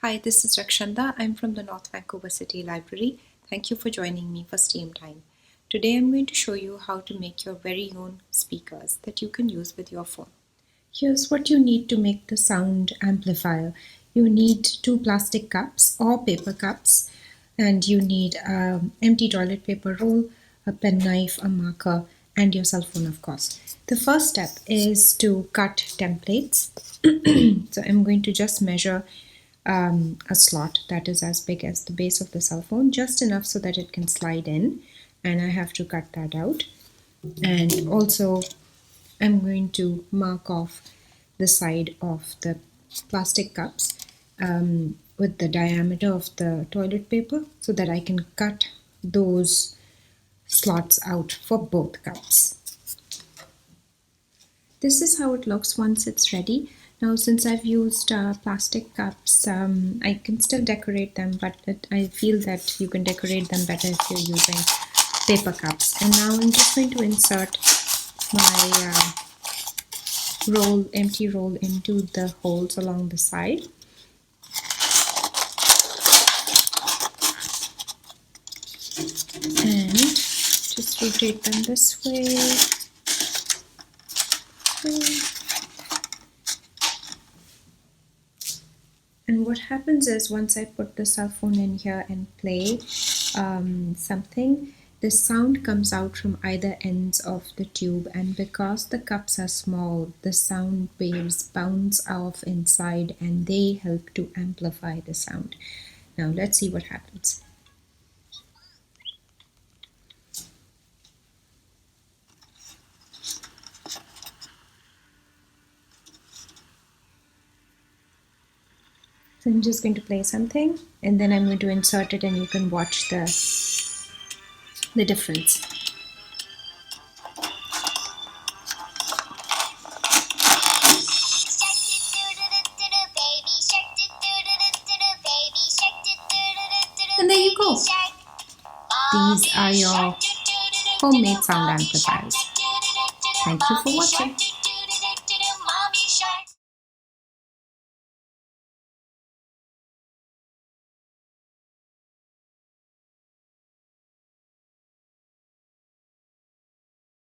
Hi, this is Rakhshanda. I'm from the North Vancouver City Library. Thank you for joining me for STEAM Time. Today I'm going to show you how to make your very own speakers that you can use with your phone. Here's what you need to make the sound amplifier. You need 2 plastic cups or paper cups, and you need an empty toilet paper roll, a pen knife, a marker, and your cell phone, of course. The first step is to cut templates. So I'm going to just measure a slot that is as big as the base of the cell phone, just enough so that it can slide in, and I have to cut that out. And also I'm going to mark off the side of the plastic cups with the diameter of the toilet paper so that I can cut those slots out for both cups. This is how it looks once it's ready. Now, since I've used plastic cups, I can still decorate them, but I feel that you can decorate them better if you're using paper cups. And now I'm just going to insert my empty roll into the holes along the side. And just rotate them this way. And what happens is once I put the cell phone in here and play something, the sound comes out from either ends of the tube, and because the cups are small, the sound waves bounce off inside and they help to amplify the sound. Now let's see what happens. So I'm just going to play something and then I'm going to insert it and you can watch the difference. And there you go. These are your homemade sound amplifiers. Thank you for watching.